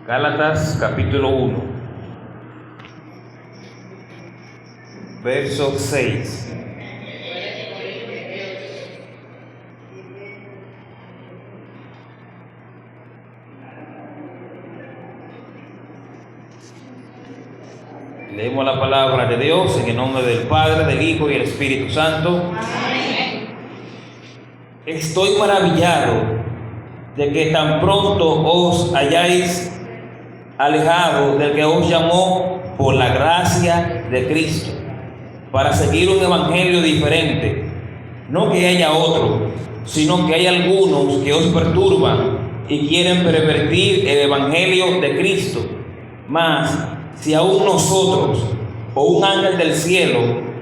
Gálatas capítulo 1, verso 6. Leemos la palabra de Dios en el nombre del Padre, del Hijo y del Espíritu Santo. Amén. Estoy maravillado de que tan pronto os hayáis alejado del que os llamó por la gracia de Cristo, para seguir un evangelio diferente. No que haya otro, sino que hay algunos que os perturban y quieren pervertir el evangelio de Cristo. Mas si aún nosotros o un ángel del cielo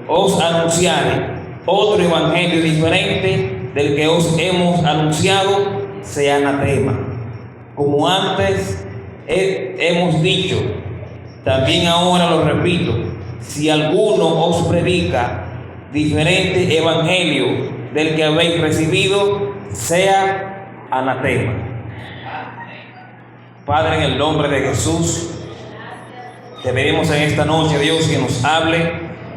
os anunciare otro evangelio diferente del que os hemos anunciado, sea anatema. Como antes hemos dicho, también ahora lo repito: si alguno os predica diferente evangelio del que habéis recibido, sea anatema. Padre, en el nombre de Jesús, te pedimos en esta noche, Dios, que nos hable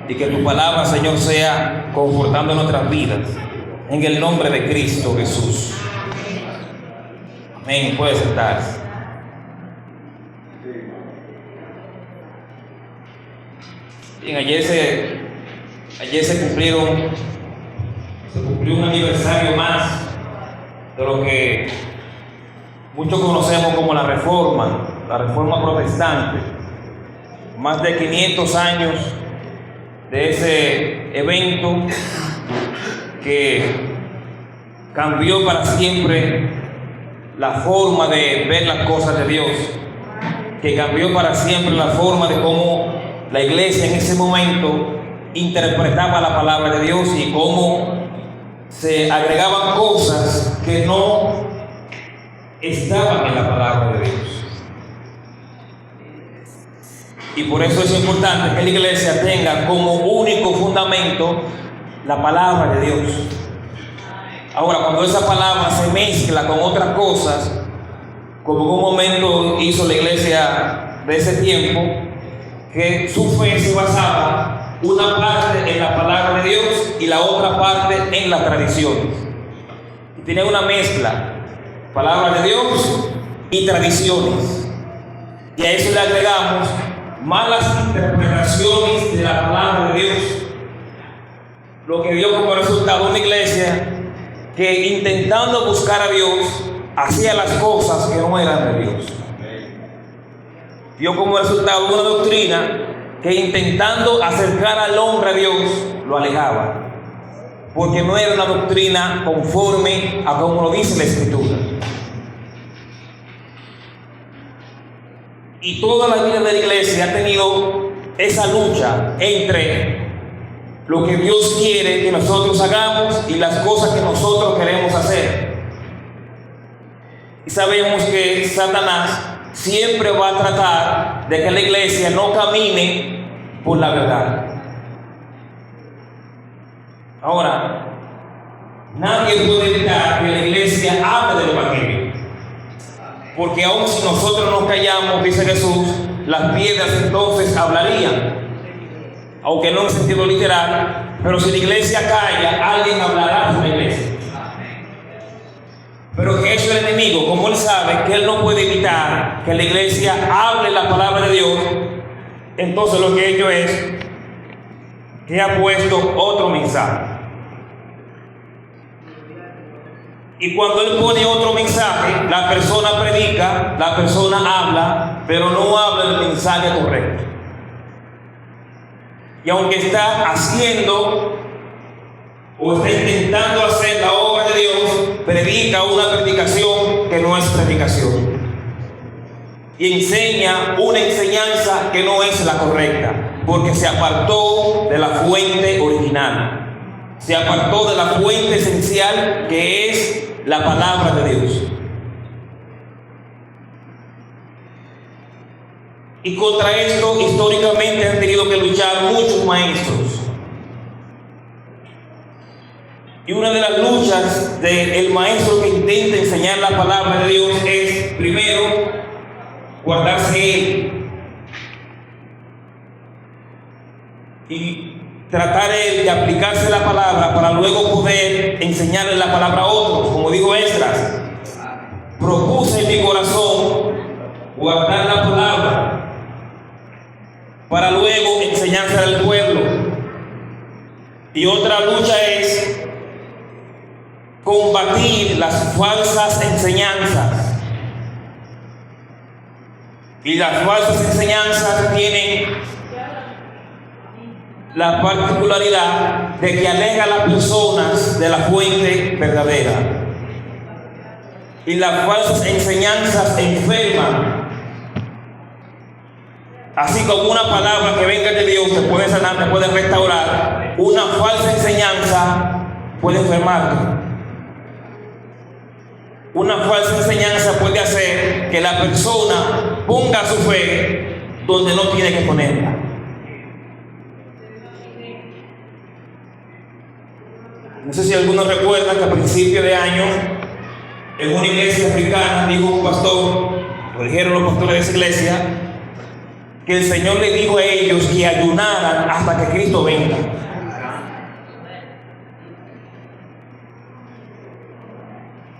y que tu palabra, Señor, sea confortando nuestras vidas. En el nombre de Cristo Jesús. Amén. Puede sentarse. Bien, ayer se cumplió un aniversario más de lo que muchos conocemos como la Reforma Protestante. Más de 500 años de ese evento que cambió para siempre la forma de ver las cosas de Dios, que cambió para siempre la forma de cómo la iglesia en ese momento interpretaba la palabra de Dios y cómo se agregaban cosas que no estaban en la palabra de Dios. Y por eso es importante que la iglesia tenga como único fundamento la palabra de Dios. Ahora, cuando esa palabra se mezcla con otras cosas, como en un momento hizo la iglesia de ese tiempo, que su fe se basaba una parte en la palabra de Dios y la otra parte en las tradiciones. Y tenía una mezcla, palabra de Dios y tradiciones. Y a eso le agregamos malas interpretaciones de la palabra de Dios, lo que dio como resultado una iglesia que, intentando buscar a Dios, hacía las cosas que no eran de Dios. Dio como resultado una doctrina que, intentando acercar al hombre a Dios, lo alejaba, porque no era una doctrina conforme a como lo dice la Escritura. Y toda la vida de la iglesia ha tenido esa lucha entre lo que Dios quiere que nosotros hagamos y las cosas que nosotros queremos hacer. Y sabemos que Satanás siempre va a tratar de que la iglesia no camine por la verdad. Ahora, nadie puede evitar que la iglesia hable del evangelio, porque aun si nosotros nos callamos, dice Jesús, las piedras entonces hablarían, aunque no en sentido literal, pero si la iglesia calla, alguien hablará sobre la iglesia. Pero que eso es el enemigo, como él sabe que él no puede evitar que la iglesia hable la palabra de Dios, entonces lo que ha hecho es que ha puesto otro mensaje. Y cuando él pone otro mensaje, la persona predica, la persona habla, pero no habla del mensaje correcto. Y aunque está haciendo o está intentando hacer la obra de Dios, predica una predicación que no es predicación. Y enseña una enseñanza que no es la correcta, porque se apartó de la fuente original. Se apartó de la fuente esencial, que es la palabra de Dios. Y contra esto históricamente han tenido que luchar muchos maestros. Y una de las luchas del maestro que intenta enseñar la palabra de Dios es, primero, guardarse Él y tratar de aplicarse la palabra para luego poder enseñarle la palabra a otros. Como dijo Esdras, propuse en mi corazón guardar la palabra para luego enseñársela al pueblo. Y otra lucha es combatir las falsas enseñanzas. Y las falsas enseñanzas tienen la particularidad de que aleja a las personas de la fuente verdadera. Y las falsas enseñanzas enferman. Así como una palabra que venga de Dios te puede sanar, te puede restaurar, una falsa enseñanza puede enfermarte. Una falsa enseñanza puede hacer que la persona ponga su fe donde no tiene que ponerla. No sé si algunos recuerdan que a principios de año, en una iglesia africana, dijo un pastor, lo dijeron los pastores de esa iglesia, que el Señor le dijo a ellos que ayunaran hasta que Cristo venga.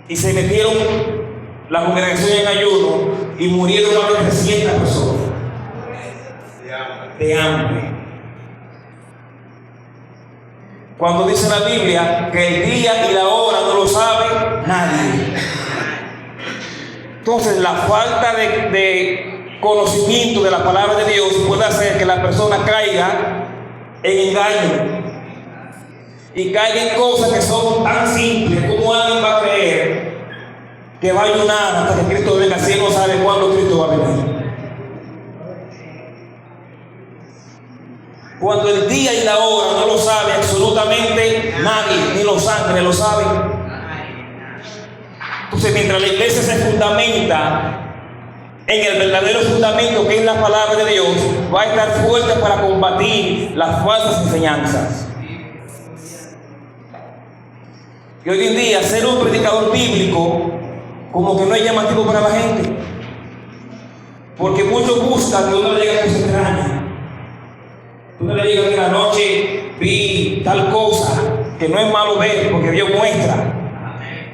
Y se metieron la congregación en ayuno y murieron más de 300 personas de hambre. Cuando dice la Biblia que el día y la hora no lo sabe nadie. Entonces la falta de conocimiento de la palabra de Dios puede hacer que la persona caiga en engaño y caiga en cosas que son tan simples. Como alguien va a creer que va a ayunar hasta que Cristo venga si él no sabe cuándo Cristo va a venir? Cuando el día y la hora no lo sabe absolutamente nadie, ni los ángeles lo saben. Entonces, mientras la iglesia se fundamenta en el verdadero fundamento que es la palabra de Dios, va a estar fuerte para combatir las falsas enseñanzas. Y hoy en día ser un predicador bíblico como que no es llamativo para la gente, porque muchos buscan que uno le diga cosas extrañas. Tú no le digas que anoche vi tal cosa, que no es malo ver porque Dios muestra,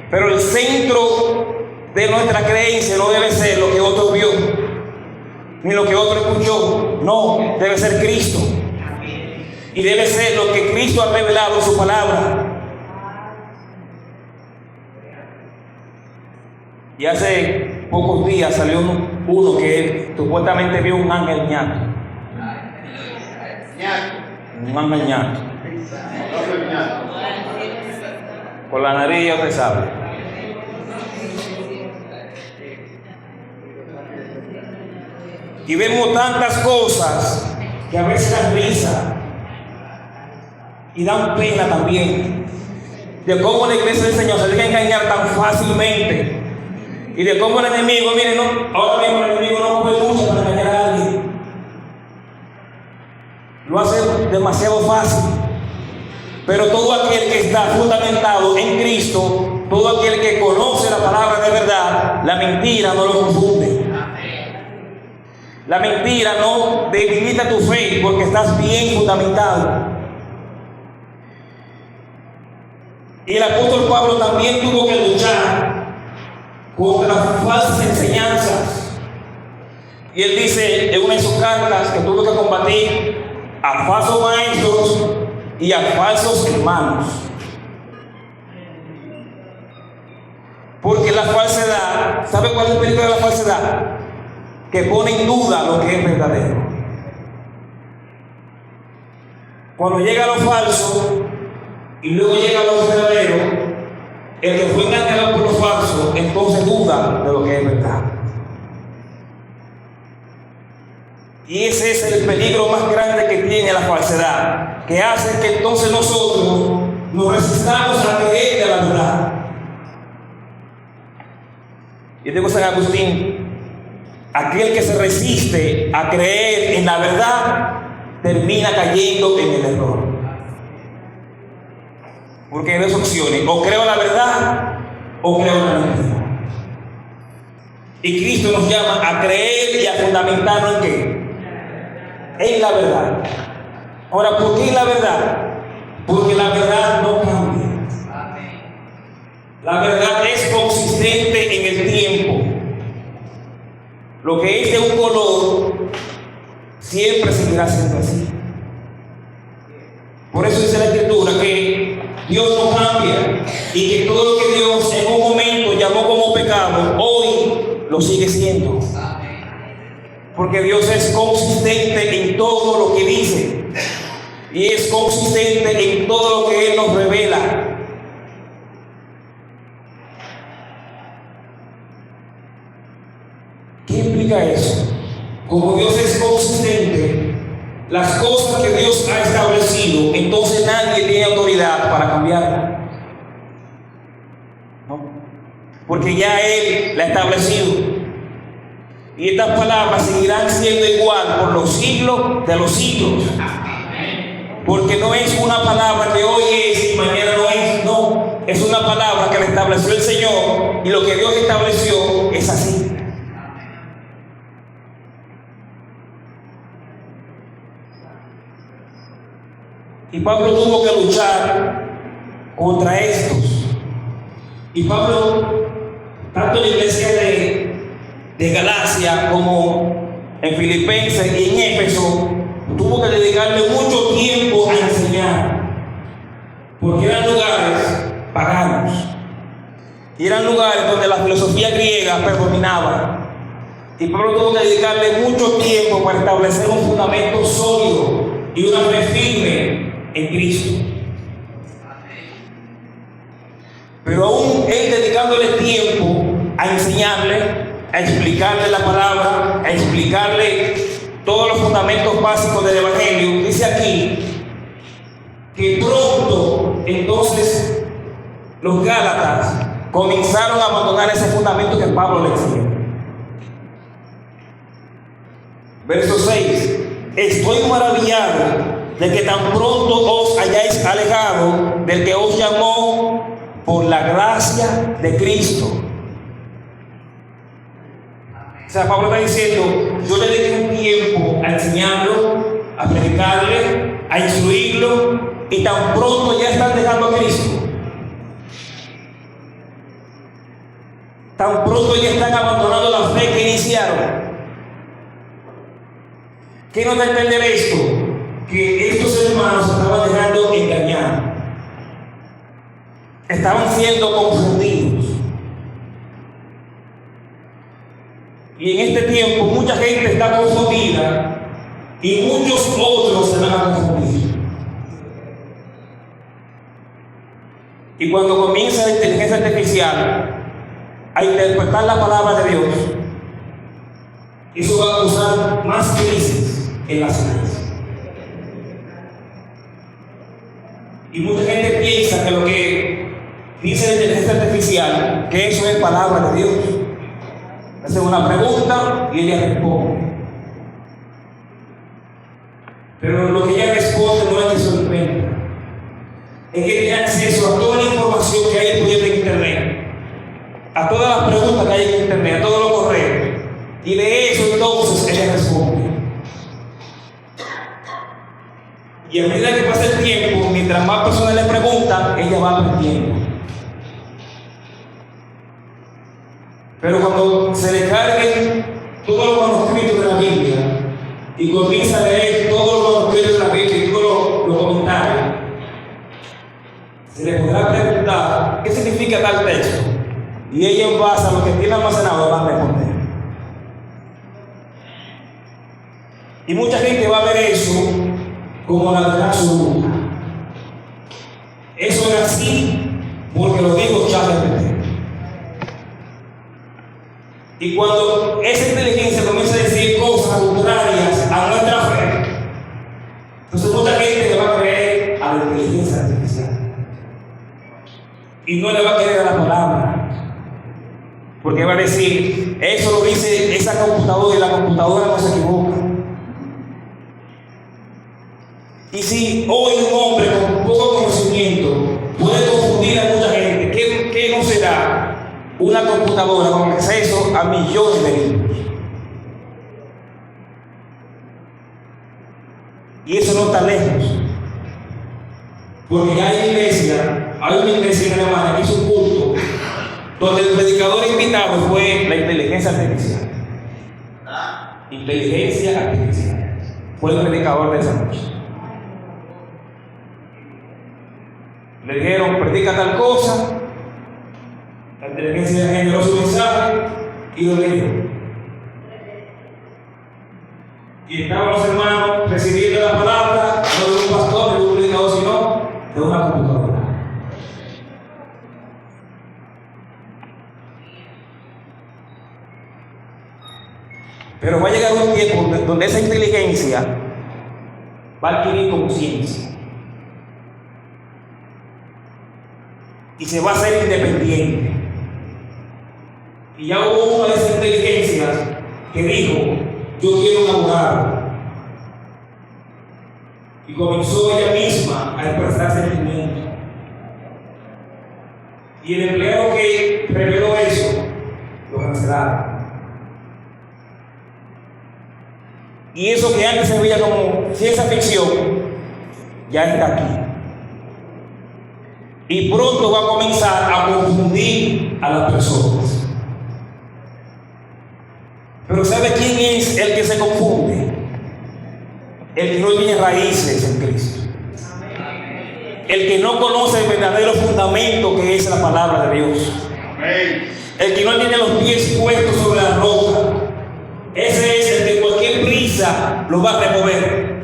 pero el centro de nuestra creencia no debe ser lo que otro vio ni lo que otro escuchó. No, debe ser Cristo, y debe ser lo que Cristo ha revelado en su palabra. Y hace pocos días salió uno que supuestamente vio un ángel ñato. Un ángel ñato. Por la nariz ya usted sabe. Y vemos tantas cosas que a veces dan risa y dan pena también, de cómo la iglesia del Señor se deja engañar tan fácilmente. Y de cómo el enemigo, miren, ahora mismo el enemigo no come mucho para engañar a alguien. Lo hace demasiado fácil. Pero todo aquel que está fundamentado en Cristo, todo aquel que conoce la palabra de verdad, la mentira no lo confunde. La mentira no debilita tu fe porque estás bien fundamentado. Y el apóstol Pablo también tuvo que luchar contra las falsas enseñanzas. Y él dice en una de sus cartas que tuvo que combatir a falsos maestros y a falsos hermanos. Porque la falsedad, ¿sabe cuál es el peligro de la falsedad? Que pone en duda lo que es verdadero. Cuando llega lo falso y luego llega lo verdadero, el que fue engañado por lo falso, entonces duda de lo que es verdad. Y ese es el peligro más grande que tiene la falsedad, que hace que entonces nosotros nos resistamos a creer de la verdad. Yo digo San Agustín, aquel que se resiste a creer en la verdad termina cayendo en el error. Porque hay dos opciones: o creo la verdad o creo la mentira. Y Cristo nos llama a creer y a fundamentarnos en ¿qué? En la verdad. Ahora, ¿por qué la verdad? Porque la verdad no cambia. La verdad es consistente en el tiempo. Lo que es de un color siempre seguirá siendo así. Por eso dice la Escritura que Dios no cambia y que todo lo que Dios en un momento llamó como pecado, hoy lo sigue siendo. Porque Dios es consistente en todo lo que dice y es consistente en todo lo que Él nos revela. ¿Qué implica eso? Como Dios es consistente, las cosas que Dios ha establecido, entonces nadie tiene autoridad para cambiarla. ¿No? Porque ya Él la ha establecido. Y estas palabras seguirán siendo igual por los siglos de los siglos. Porque no es una palabra que hoy es y mañana no es. No, es una palabra que la estableció el Señor. Y lo que Dios estableció es así. Y Pablo tuvo que luchar contra estos. Y Pablo, tanto en la iglesia de Galacia como en Filipenses y en Éfeso, tuvo que dedicarle mucho tiempo a enseñar. Porque eran lugares paganos. Y eran lugares donde la filosofía griega predominaba. Y Pablo tuvo que dedicarle mucho tiempo para establecer un fundamento sólido y una fe firme en Cristo. Pero aún él dedicándole tiempo a enseñarle, a explicarle la palabra, a explicarle todos los fundamentos básicos del Evangelio, dice aquí que pronto entonces los Gálatas comenzaron a abandonar ese fundamento que Pablo les enseñó. Verso 6: estoy maravillado de que tan pronto os hayáis alejado del que os llamó por la gracia de Cristo. O sea, Pablo está diciendo, yo le dediqué un tiempo a enseñarlo, a predicarle, a instruirlo, y tan pronto ya están dejando a Cristo. Tan pronto ya están abandonando la fe que iniciaron. ¿Qué nos da a entender esto? Que estos hermanos estaban dejando engañar, estaban siendo confundidos. Y en este tiempo mucha gente está confundida y muchos otros se van a confundir. Y cuando comienza la inteligencia artificial a interpretar la palabra de Dios, eso va a causar más crisis en la ciencia. Y mucha gente piensa que lo que dice la inteligencia artificial, que eso es palabra de Dios. Hace una pregunta y ella responde. Pero lo que ella responde no es que se lo inventa. Es que tiene acceso a toda la información que hay disponible en Internet, a todas las preguntas que hay en Internet, a todo lo correcto. Y de eso entonces ella responde. Y a medida que pasa el tiempo, mientras más personas le preguntan, ella va aprendiendo. Pero cuando se le carguen todos los manuscritos de la Biblia y comienza a leer todos los manuscritos de la Biblia y todos los comentarios, se le podrá preguntar qué significa tal texto. Y ella, en base a lo que tiene almacenado, va a responder. Y mucha gente va a ver eso como la verdad absoluta. Eso es así porque lo dijo ChatGPT. Y cuando esa inteligencia comienza a decir cosas contrarias a nuestra fe, entonces mucha gente le va a creer a la inteligencia artificial y no le va a creer a la palabra, porque va a decir, eso lo dice esa computadora y la computadora no se equivoca. Y si hoy un hombre con poco conocimiento puede confundir a mucha gente, ¿qué no será una computadora con acceso a a millones de niños. Y eso no está lejos. Porque ya hay una iglesia en Alemania que hizo un culto donde el predicador invitado fue la inteligencia artificial. Inteligencia artificial. Fue el predicador de esa noche. Le dijeron, predica tal cosa. La inteligencia generó su mensaje y lo leyó. Y estaban los hermanos recibiendo la palabra, no de un pastor, de un predicador, sino de una computadora. Pero va a llegar un tiempo donde esa inteligencia va a adquirir conciencia y se va a hacer independiente. Y ya hubo una de esas inteligencias que dijo, yo quiero un abogado. Y comenzó ella misma a expresar sentimientos. Y el empleado que reveló eso, lo cancelaron. Y eso que antes se veía como ciencia ficción, ya está aquí. Y pronto va a comenzar a confundir a las personas. Pero ¿sabe quién es el que se confunde? El que no tiene raíces en Cristo. El que no conoce el verdadero fundamento que es la palabra de Dios. El que no tiene los pies puestos sobre la roca. Ese es el que cualquier brisa lo va a remover.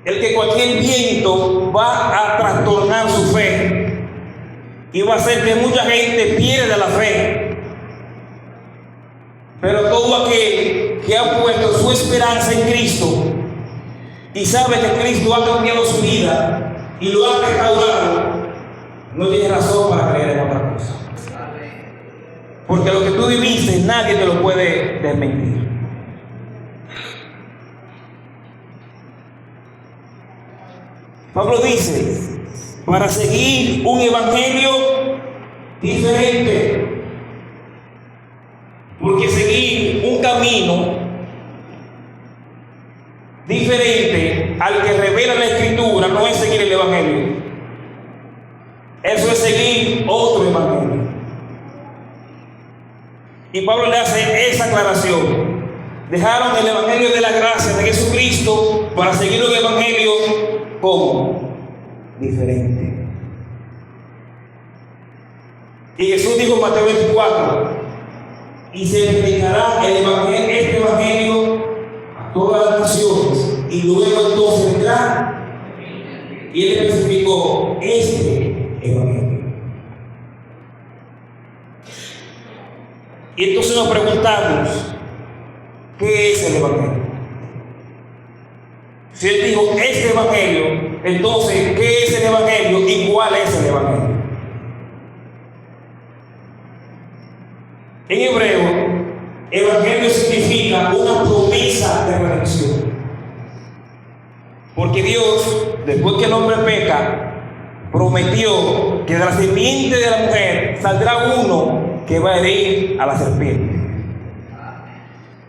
El que cualquier viento va a trastornar su fe y va a hacer que mucha gente pierda la fe. Pero todo aquel que ha puesto su esperanza en Cristo y sabe que Cristo ha cambiado su vida y lo ha restaurado, no tiene razón para creer en otra cosa. Porque lo que tú viviste nadie te lo puede desmentir. Pablo dice, para seguir un evangelio diferente, porque seguir un camino diferente al que revela la Escritura no es seguir el evangelio. Eso es seguir otro evangelio. Y Pablo le hace esa aclaración. Dejaron el evangelio de la gracia de Jesucristo para seguir un evangelio como diferente. Y Jesús dijo en Mateo 24, y se predicará este evangelio a todas las naciones, y luego entonces vendrá, y él especificó este evangelio. Y entonces nos preguntamos, ¿qué es el evangelio? Si él dijo este evangelio, entonces ¿qué es el evangelio y cuál es el evangelio? En hebreo, evangelio significa una promesa de redención. Porque Dios, después que el hombre peca, prometió que de la simiente de la mujer saldrá uno que va a herir a la serpiente.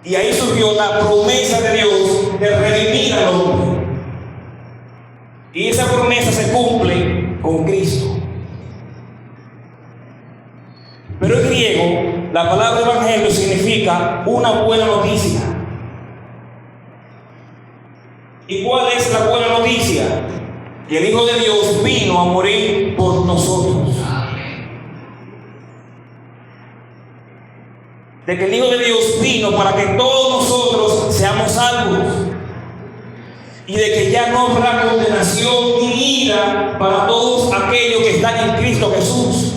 Y ahí surgió la promesa de Dios de redimir al hombre. Y esa promesa se cumple con Cristo. Pero en griego, la palabra evangelio significa una buena noticia. ¿Y cuál es la buena noticia? Que el Hijo de Dios vino a morir por nosotros. De que el Hijo de Dios vino para que todos nosotros seamos salvos. Y de que ya no habrá condenación ni ira para todos aquellos que están en Cristo Jesús.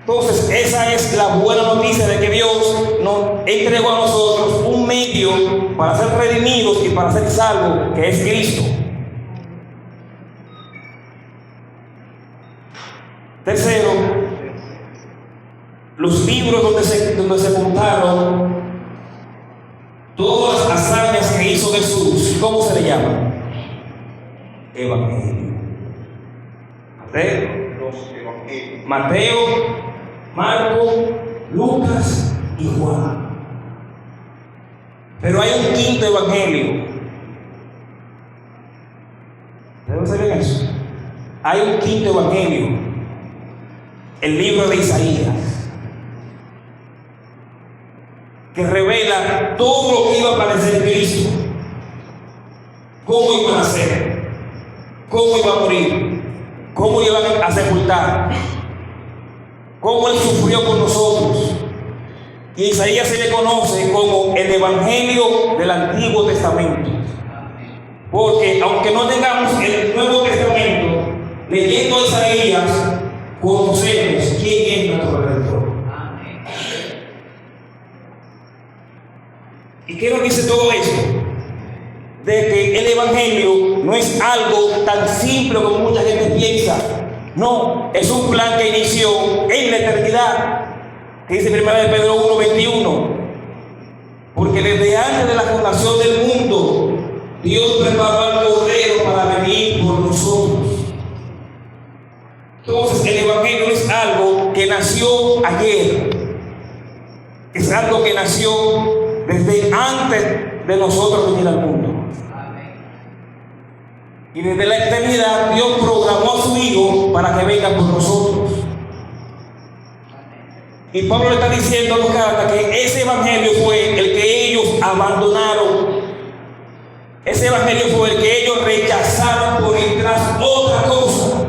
Entonces, esa es la buena noticia de que Dios nos entregó a nosotros un medio para ser redimidos y para ser salvos, que es Cristo. Tercero, los libros donde se contaron todas las hazañas que hizo Jesús, ¿cómo se le llama? Evangelio. Mateo, Marcos, Lucas y Juan. Pero hay un quinto evangelio. ¿Ustedes saben eso? Hay un quinto evangelio, el libro de Isaías, que revela todo lo que iba a padecer Cristo, cómo iba a nacer, cómo iba a morir, cómo iba a sepultar, cómo Él sufrió por nosotros. Y a Isaías se le conoce como el Evangelio del Antiguo Testamento, porque aunque no tengamos el Nuevo Testamento, leyendo a Isaías conocemos quién es nuestro Redentor. ¿Y qué nos dice todo esto? De que el Evangelio no es algo tan simple como mucha gente piensa. No, es un plan que inició en la eternidad, que dice 1 de Pedro 1:21. Porque desde antes de la fundación del mundo, Dios preparó al Cordero para venir por nosotros. Entonces el Evangelio no es algo que nació ayer, es algo que nació desde antes de nosotros venir al mundo. Y desde la eternidad Dios programó a su Hijo para que venga por nosotros. Y Pablo le está diciendo a los Gálatas que ese Evangelio fue el que ellos abandonaron. Ese Evangelio fue el que ellos rechazaron por ir tras otra cosa.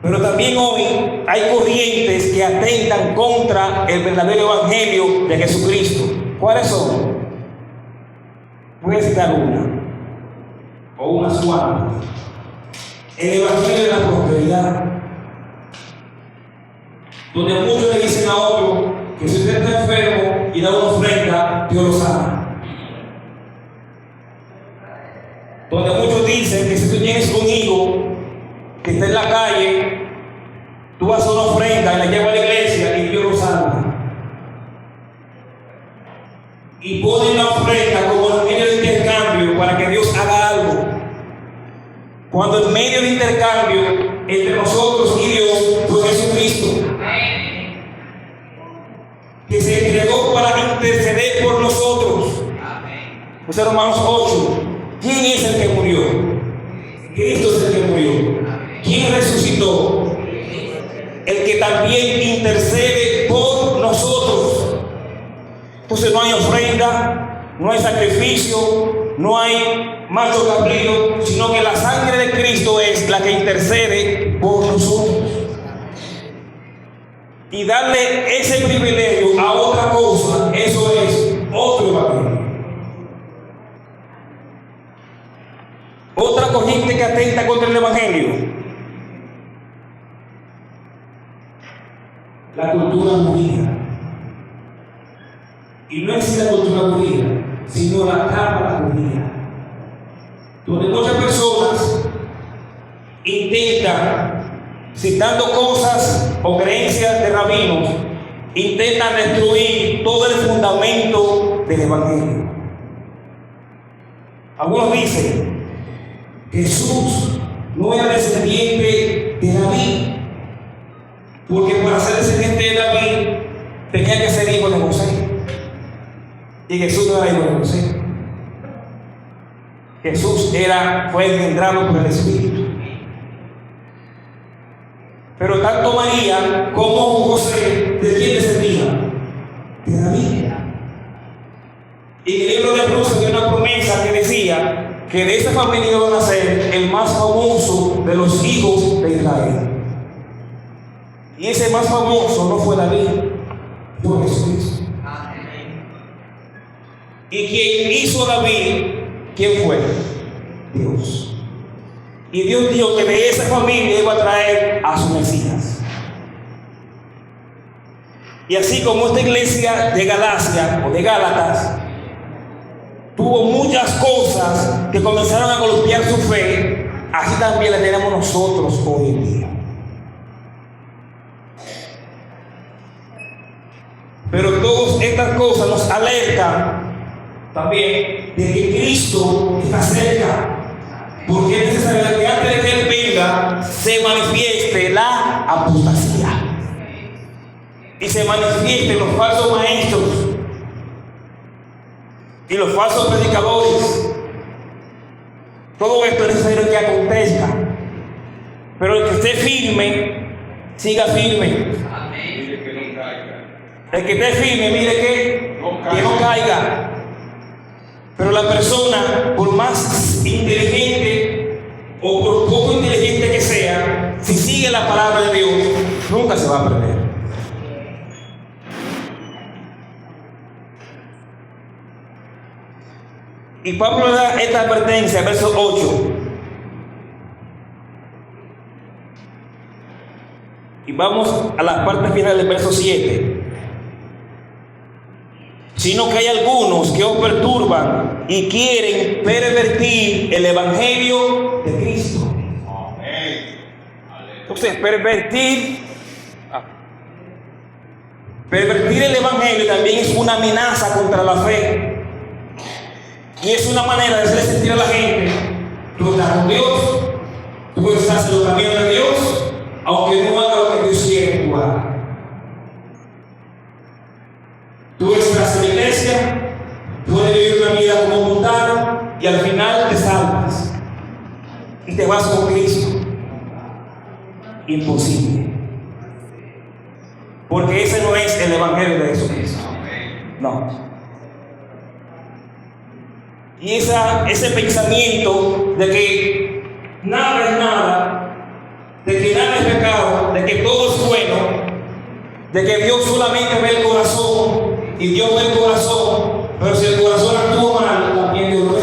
Pero también hoy hay corrientes que atentan contra el verdadero Evangelio de Jesucristo. ¿Cuáles son? Voy a citar una, o unas cuantas. El Evangelio de la prosperidad, donde muchos le dicen a otro que si usted está enfermo y da una ofrenda, Dios lo sana. Donde muchos dicen que si tú tienes un hijo que está en la calle, tú haces una ofrenda y la llevas a la iglesia y Dios lo salva. Y ponen la ofrenda como el medio de intercambio para que Dios haga algo. Cuando el medio de intercambio entre nosotros y Dios fue Jesucristo, que se entregó para interceder por nosotros. Pues Romanos 8. ¿Quién es el que murió? Cristo es el que murió. ¿Quién resucitó? El que también intercede por nosotros. Entonces no hay ofrenda, no hay sacrificio, no hay macho cabrío, sino que la sangre de Cristo es la que intercede por nosotros. Y darle ese privilegio a otra cosa, eso es otro evangelio. Otra corriente que atenta contra el evangelio, la cultura judía. Y no es la cultura judía, sino la cábala judía, donde muchas personas intentan, citando cosas o creencias de rabinos, intentan destruir todo el fundamento del evangelio. Algunos dicen: Jesús no era descendiente de David, porque para ser descendiente de David tenía que ser hijo de José. Y Jesús no era hijo de José. Jesús fue engendrado por el Espíritu. Pero tanto María como José, ¿de quién descendían? De David. Y en el libro de Ruth había una promesa que decía que de esa familia iba a nacer el más famoso de los hijos de Israel. Y ese más famoso no fue David, fue Jesucristo. Y quien hizo a David, ¿quién fue? Dios. Y Dios dijo que de esa familia iba a traer a su Mesías. Y así como esta iglesia de Galacia o de Gálatas tuvo muchas cosas que comenzaron a golpear su fe, así también la tenemos nosotros hoy en día. Pero todas estas cosas nos alertan también de que Cristo está cerca, porque es necesario que antes de que Él venga se manifieste la apostasía. Y se manifiesten los falsos maestros y los falsos predicadores. Todo esto es necesario que acontezca. Pero el que esté firme, siga firme. El que esté firme, mire que no caiga. Pero la persona, por más inteligente o por poco inteligente que sea, si sigue la palabra de Dios, nunca se va a perder. Y Pablo da esta advertencia, verso 8. Y vamos a la parte final del verso 7. Sino que hay algunos que os perturban y quieren pervertir el evangelio de Cristo. Entonces, pervertir el evangelio también es una amenaza contra la fe. Y es una manera de hacerle sentir a la gente: tú estás con Dios, tú estás en los caminos de Dios, aunque no haga lo que Dios quiere que tú hagas. Tú estás en la iglesia, puedes vivir una vida como mundano y al final te salvas y te vas con Cristo. Imposible. Porque ese no es el evangelio de Jesucristo. No. Y ese pensamiento de que nada es nada, de que nada es pecado, de que todo es bueno, de que Dios solamente ve el corazón y Dios ve el corazón, pero si el corazón actúa mal, también Dios lo ve.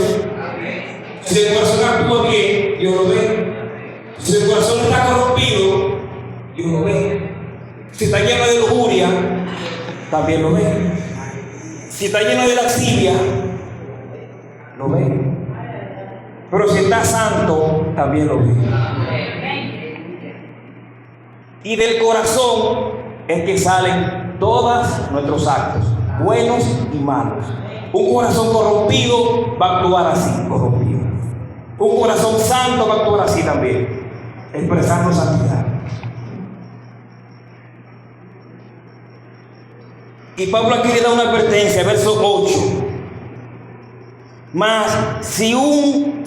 Si el corazón actúa bien, Dios lo ve. Si el corazón está corrompido, Dios lo ve. Si está lleno de lujuria, también lo ve. Si está lleno de lascivia, lo ve. Pero si está santo, también lo ve. Y del corazón es que salen todos nuestros actos, buenos y malos. Un corazón corrompido va a actuar así, corrompido. Un corazón santo va a actuar así también, expresando santidad. Y Pablo aquí le da una advertencia, verso 8. Mas si aún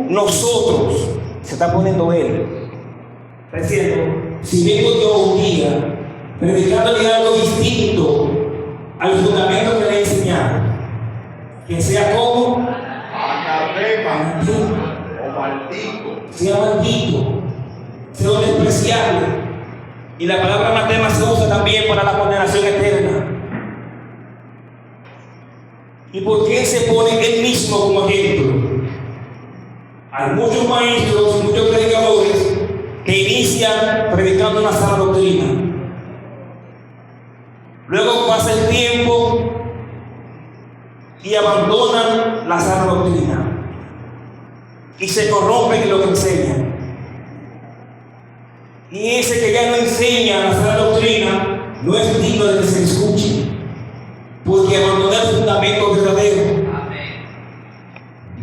nosotros, se está poniendo él, está diciendo, si vengo yo un día predicándole algo distinto al fundamento que le he enseñado, que sea como anatema o maldito, sea maldito, sea despreciable. Y la palabra anatema se usa también para la condenación eterna. ¿Y por qué se pone él mismo como ejemplo? Hay muchos maestros, muchos predicadores que inician predicando una sana doctrina. Luego pasa el tiempo y abandonan la sana doctrina y se corrompen en lo que enseñan. Y ese que ya no enseña la sana doctrina no es digno de que se escuche, porque abandonó el fundamento verdadero.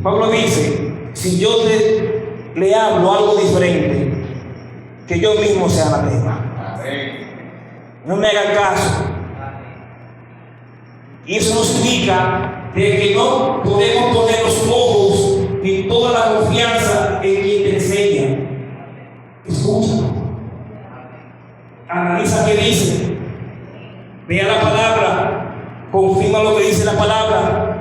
Pablo dice: si yo le hablo algo diferente, que yo mismo sea anatema. No me hagan caso. Y eso nos indica de que no podemos poner los ojos y toda la confianza en quien te enseña. Escucha, analiza qué dice, vea la palabra, confirma lo que dice la palabra.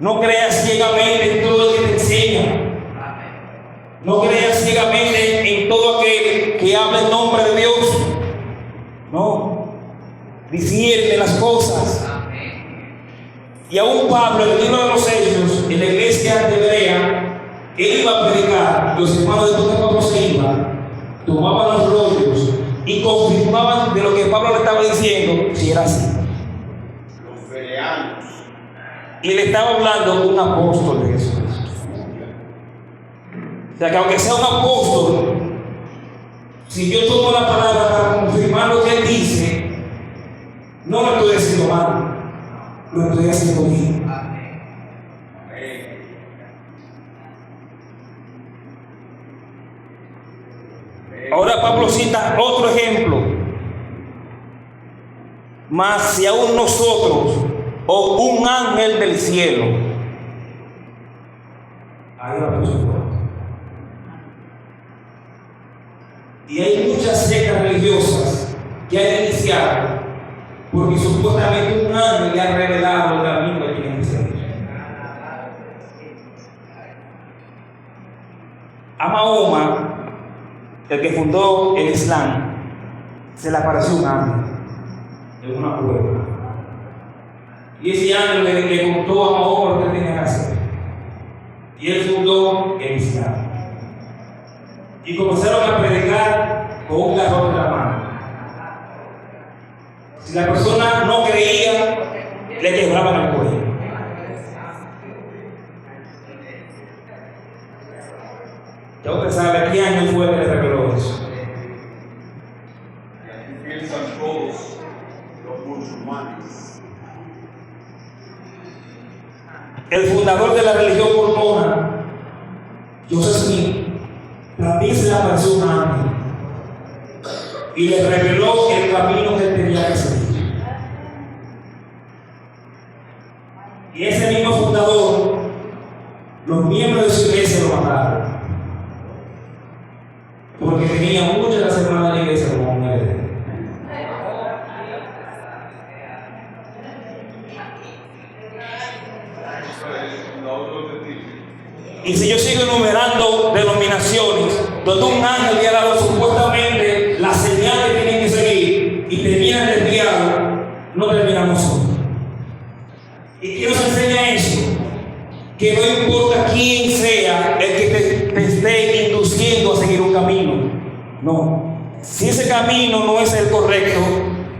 No creas ciegamente en todo lo que te enseña. No creas ciegamente en todo aquel que habla en nombre de Dios. No, discierne las cosas. Y aún Pablo, en el libro de los Hechos, en la iglesia de Berea, él iba a predicar. Los hermanos de donde Pablo se iba, tomaban los rollos y confirmaban de lo que Pablo le estaba diciendo, si era así. Los bereanos. Y le estaba hablando un apóstol de Jesús. O sea que aunque sea un apóstol, si yo tomo la palabra para confirmar lo que él dice, no lo estoy haciendo mal, lo estoy haciendo bien. Ahora otro ejemplo. Mas si aún nosotros o un ángel del cielo, ahí va por supuesto. Y hay muchas sectas religiosas que han iniciado porque supuestamente un ángel le ha revelado el camino que tienen que seguir. A Mahoma, el que fundó el Islam, se le apareció un ángel en una cueva. Y ese ángel le contó a Mahoma lo que tenía que hacer. Y él fundó el Islam. Y comenzaron a predicar con un garrote en la mano. Si la persona no creía, le quebraban el cuello. Ya usted sabe qué año fue que le reveló eso. Piensan todos los musulmanes. El fundador de la religión mormona, Joseph Smith, también se le apareció un ángel y le reveló el camino que él tenía que seguir. Y ese mismo fundador, los miembros de su iglesia lo mataron porque tenía muchas de las hermanas de la iglesia como un heredero. Y si yo sigo enumerando denominaciones donde un ángel le ha dado supuestamente la señal que tienen que seguir y tenían desviado, no terminamos nosotros. ¿Y qué nos enseña eso? Que no importa quién sea el que te esté induciendo a seguir un camino. No. Si ese camino no es el correcto,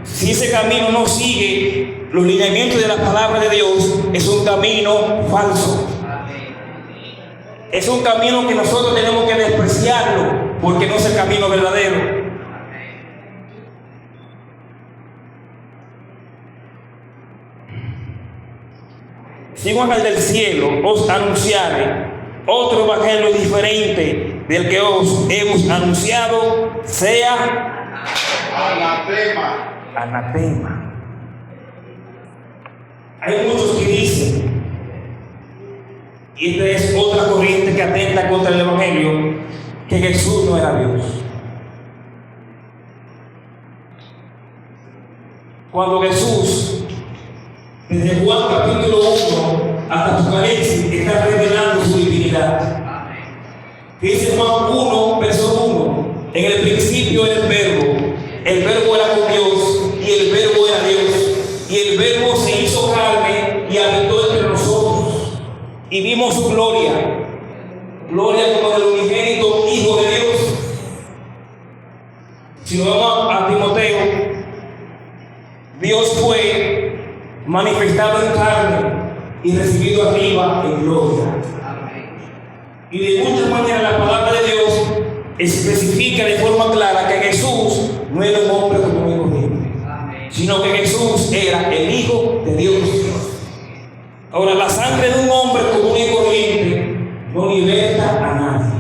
si ese camino no sigue los lineamientos de la palabra de Dios, es un camino falso. Es un camino que nosotros tenemos que despreciarlo porque no es el camino verdadero. Si un ángel del cielo os anunciare otro evangelio diferente del que os hemos anunciado, sea Anatema. anatema. Hay muchos que dicen, y esta es otra corriente que atenta contra el evangelio, que Jesús no era Dios. Cuando Jesús, desde Juan capítulo 1 hasta Apocalipsis, está revelando su divinidad. Dice Juan 1, verso 1: en el principio era el verbo era con Dios, y el verbo era Dios, y el verbo se hizo carne y habitó entre nosotros, y vimos su gloria, gloria como del unigénito Hijo de Dios. Si nos vamos a Timoteo, Dios fue manifestado en carne y recibido arriba en gloria. Y de muchas maneras la palabra de Dios especifica de forma clara que Jesús no era un hombre común y corriente, sino que Jesús era el Hijo de Dios. Ahora, la sangre de un hombre común y corriente no liberta a nadie.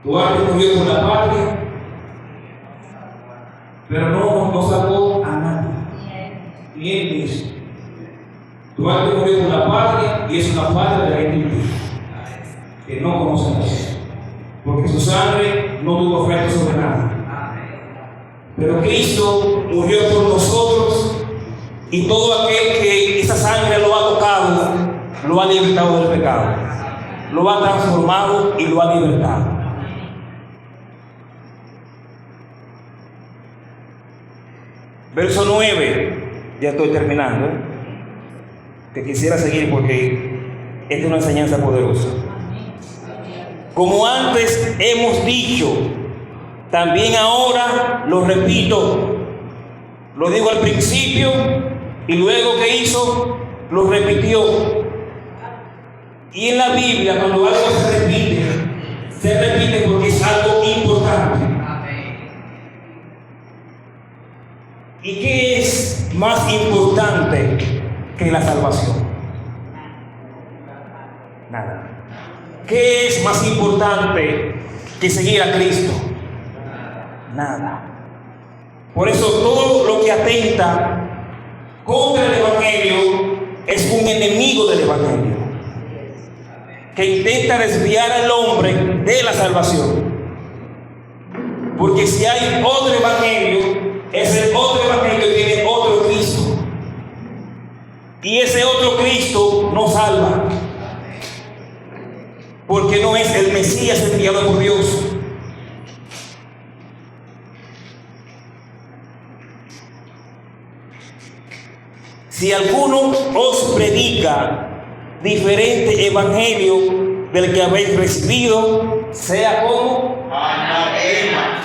Duarte murió por la patria, pero no salvó a nadie, ni él mismo. Duarte murió por la patria y es una patria de la gente que no conoce a Dios, porque su sangre no tuvo efecto sobre nadie. Pero Cristo murió por nosotros, y todo aquel que esa sangre lo ha tocado, lo ha libertado del pecado, lo ha transformado y lo ha libertado. Verso 9, ya estoy terminando, que quisiera seguir porque esta es una enseñanza poderosa. Como antes hemos dicho, también ahora lo repito. Lo digo al principio y luego que hizo, lo repitió. Y en la Biblia, cuando algo se repite porque es algo importante. ¿Y qué es más importante que la salvación? Nada. ¿Qué es más importante que seguir a Cristo? nada. Por eso todo lo que atenta contra el Evangelio es un enemigo del Evangelio, que intenta desviar al hombre de la salvación. Porque si hay otro Evangelio, ese otro Evangelio tiene otro Cristo. Y ese otro Cristo no salva, porque no es el Mesías enviado por Dios. Si alguno os predica diferente evangelio del que habéis recibido, sea como anatema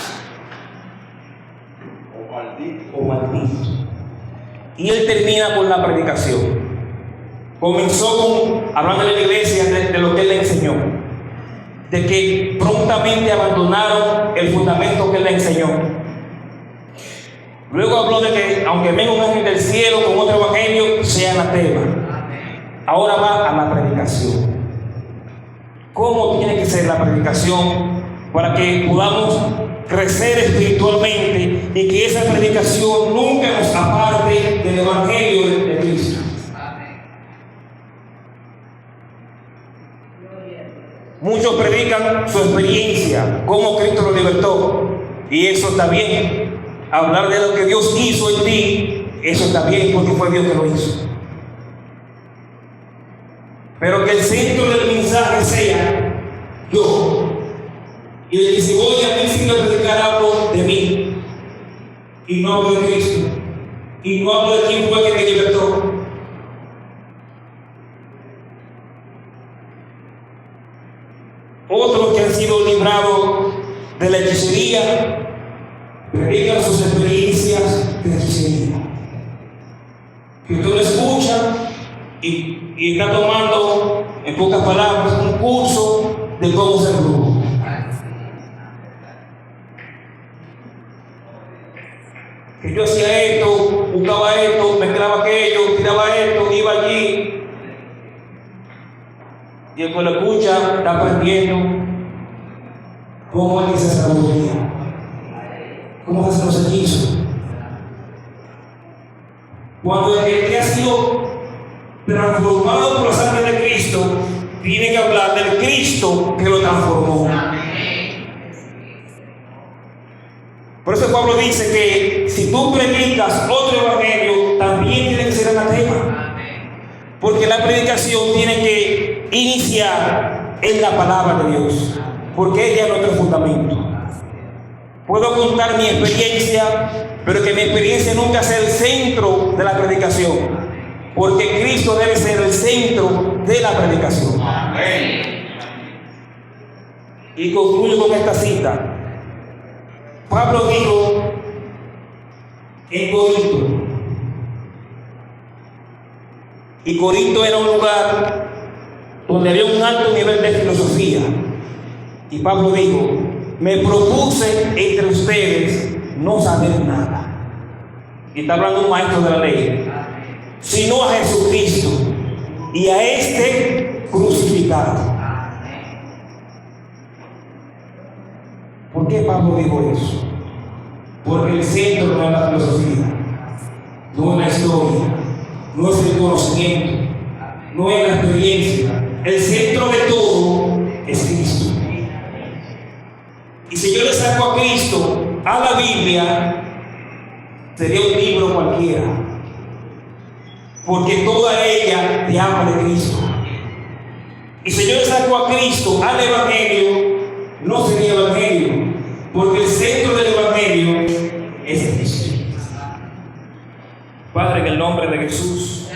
o maldito. Y él termina con la predicación. Comenzó hablando de la iglesia de lo que él le enseñó, de que prontamente abandonaron el fundamento que él le enseñó. Luego habló de que aunque venga un ángel del cielo con otro evangelio, sea anatema. Ahora va a la predicación. ¿Cómo tiene que ser la predicación para que podamos crecer espiritualmente y que esa predicación nunca nos aparte del evangelio de Cristo? Muchos predican su experiencia, cómo Cristo lo libertó, y eso está bien. Hablar de lo que Dios hizo en ti, eso está bien, porque fue Dios que lo hizo. Pero que el centro del mensaje sea yo. Y le dice, oye, a mí sí me predicar algo de mí, y no hablo de Cristo, y no hablo de quién fue que me libertó. Otros que han sido librados de la hechicería predican sus experiencias de hechicería. Que usted lo escucha y está tomando, en pocas palabras, un curso de cómo ser brujo. Que yo hacía esto, buscaba esto, mezclaba aquello, tiraba esto, iba allí. Y el que lo escucha está aprendiendo cómo es que se hace la brujería, cómo se hacen los hechizos. Cuando el que ha sido transformado por la sangre de Cristo tiene que hablar del Cristo que lo transformó. Por eso Pablo dice que si tú predicas otro evangelio, también tiene que ser anatema. Porque la predicación tiene que iniciar en la palabra de Dios, porque ella es nuestro fundamento. Puedo contar mi experiencia, pero que mi experiencia nunca sea el centro de la predicación, porque Cristo debe ser el centro de la predicación. Amén. Y concluyo con esta cita. Pablo dijo en Corinto, y Corinto era un lugar donde había un alto nivel de filosofía. Y Pablo dijo, me propuse entre ustedes no saber nada. Y está hablando un maestro de la ley, sino a Jesucristo y a este crucificado. ¿Por qué Pablo dijo eso? Porque el centro no es la filosofía, no es la historia, no es el conocimiento, no es la experiencia. El centro de todo es Cristo. Y si yo le saco a Cristo a la Biblia, sería un libro cualquiera, porque toda ella te habla de Cristo. Y si yo le saco a Cristo al Evangelio, no sería Evangelio, porque el centro del Evangelio es Cristo. Padre, en el nombre de Jesús,